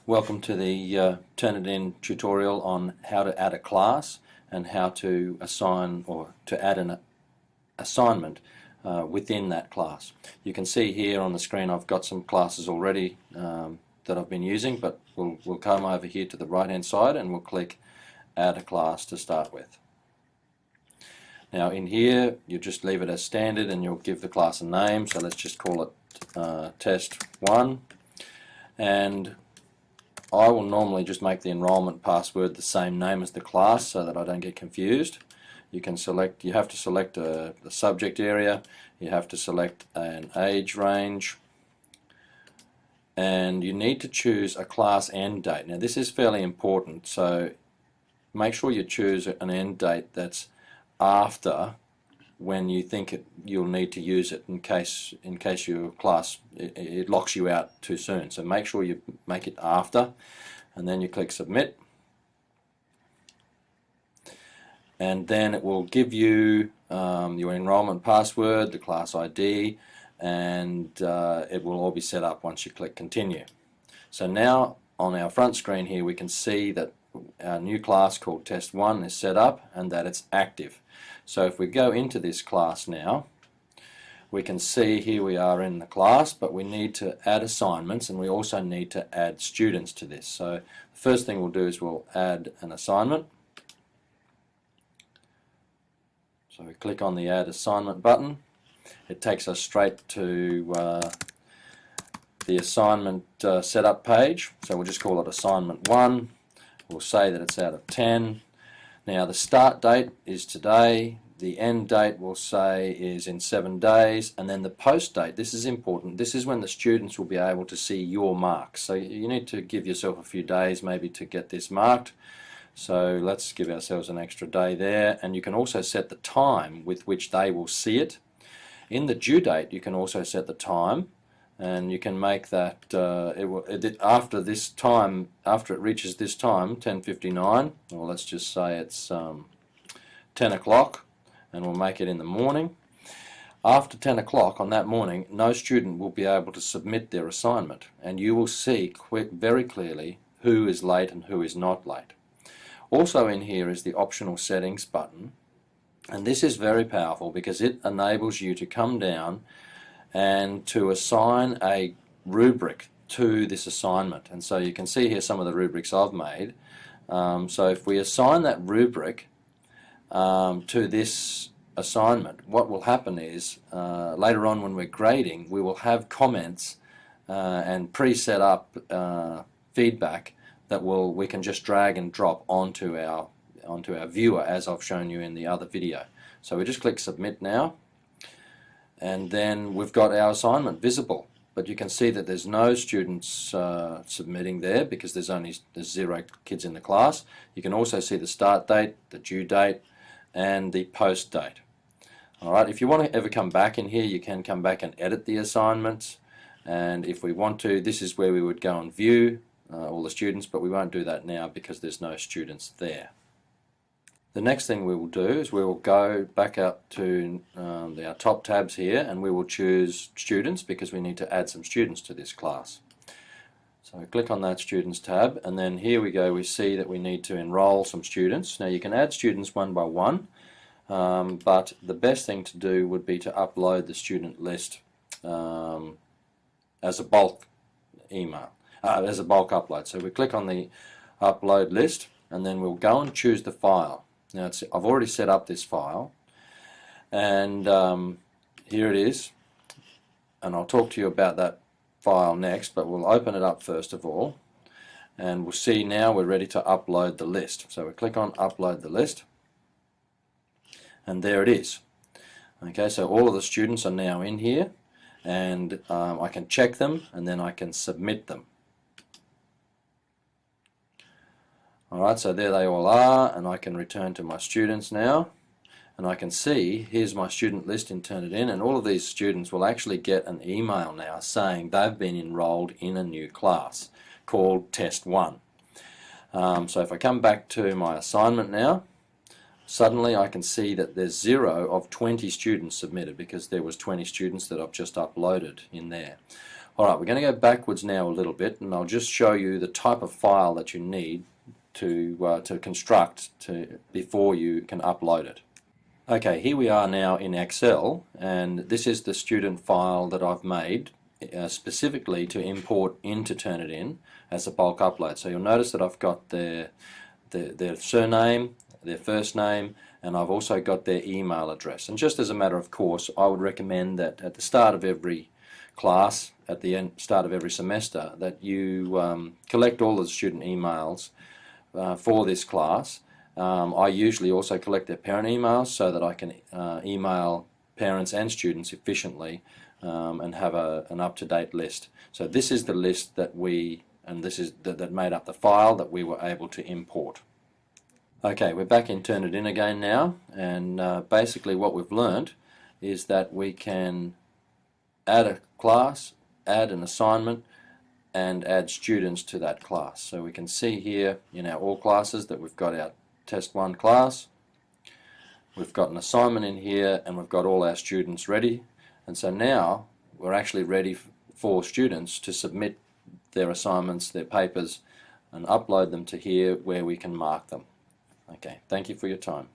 Welcome to the Turnitin tutorial on how to add a class and how to assign or to add an assignment within that class. You can see here on the screen I've got some classes already that I've been using, but we'll come over here to the right hand side and we'll click add a class to start with. Now in here you just leave it as standard and you'll give the class a name, so let's just call it test 1, and I will normally just make the enrollment password the same name as the class so that I don't get confused. You have to select the subject area, you have to select an age range, and you need to choose a class end date. Now this is fairly important, so make sure you choose an end date that's after when you think you'll need to use it, in case your class it locks you out too soon. So make sure you make it after, and then you click submit, and then it will give you your enrollment password, the class ID, and it will all be set up once you click continue. So now on our front screen here we can see that our new class called test 1 is set up and that it's active. So if we go into this class now, we can see here we are in the class, but we need to add assignments and we also need to add students to this. So the first thing we'll do is we'll add an assignment. So we click on the add assignment button. It takes us straight to the assignment setup page. So we'll just call it assignment 1. We'll say that it's out of 10. Now the start date is today, the end date we'll say is in 7 days, and then the post date, this is important, this is when the students will be able to see your marks. So you need to give yourself a few days maybe to get this marked. So let's give ourselves an extra day there, and you can also set the time with which they will see it. In the due date you can also set the time, and you can make that after this time, after it reaches this time, 10:59, or let's just say it's 10 o'clock, and we'll make it in the morning. After 10 o'clock on that morning, no student will be able to submit their assignment, and you will see very clearly who is late and who is not late. Also in here is the optional settings button, and this is very powerful because it enables you to come down and to assign a rubric to this assignment. And so you can see here some of the rubrics I've made. So if we assign that rubric to this assignment, what will happen is later on when we're grading, we will have comments and pre-set up feedback that we can just drag and drop onto our viewer, as I've shown you in the other video. So we just click submit now, and then we've got our assignment visible, but you can see that there's no students submitting there because there's 0 kids in the class. You can also see the start date, the due date, and the post date. Alright, if you want to ever come back in here, you can come back and edit the assignments, and if we want to, this is where we would go and view all the students, but we won't do that now because there's no students there. The next thing we will do is we will go back up to our top tabs here, and we will choose students because we need to add some students to this class. So click on that students tab, and then here we go, we see that we need to enroll some students. Now you can add students one by one, but the best thing to do would be to upload the student list as a bulk email, as a bulk upload. So we click on the upload list, and then we'll go and choose the file. Now I've already set up this file, and here it is, and I'll talk to you about that file next, but we'll open it up first of all, and we'll see now we're ready to upload the list. So we click on upload the list, and there it is. Okay, so all of the students are now in here, and I can check them and then I can submit them. Alright, so there they all are, and I can return to my students now, and I can see here's my student list in Turnitin, and all of these students will actually get an email now saying they've been enrolled in a new class called Test 1. So if I come back to my assignment now, suddenly I can see that there's 0 of 20 students submitted because there was 20 students that I've just uploaded in there. Alright, we're going to go backwards now a little bit, and I'll just show you the type of file that you need to construct before you can upload it. Okay, here we are now in Excel, and this is the student file that I've made specifically to import into Turnitin as a bulk upload. So you'll notice that I've got their surname, their first name, and I've also got their email address. And just as a matter of course, I would recommend that at the start of every class, at the start of every semester, that you collect all the student emails for this class. I usually also collect their parent emails so that I can email parents and students efficiently and have an up-to-date list. So this is the list that that made up the file that we were able to import. Okay, we're back in Turnitin again now, and basically what we've learned is that we can add a class, add an assignment, and add students to that class. So we can see here in our all classes that we've got our Test 1 class, we've got an assignment in here, and we've got all our students ready. And so now we're actually ready for students to submit their assignments, their papers, and upload them to here where we can mark them. Okay, thank you for your time.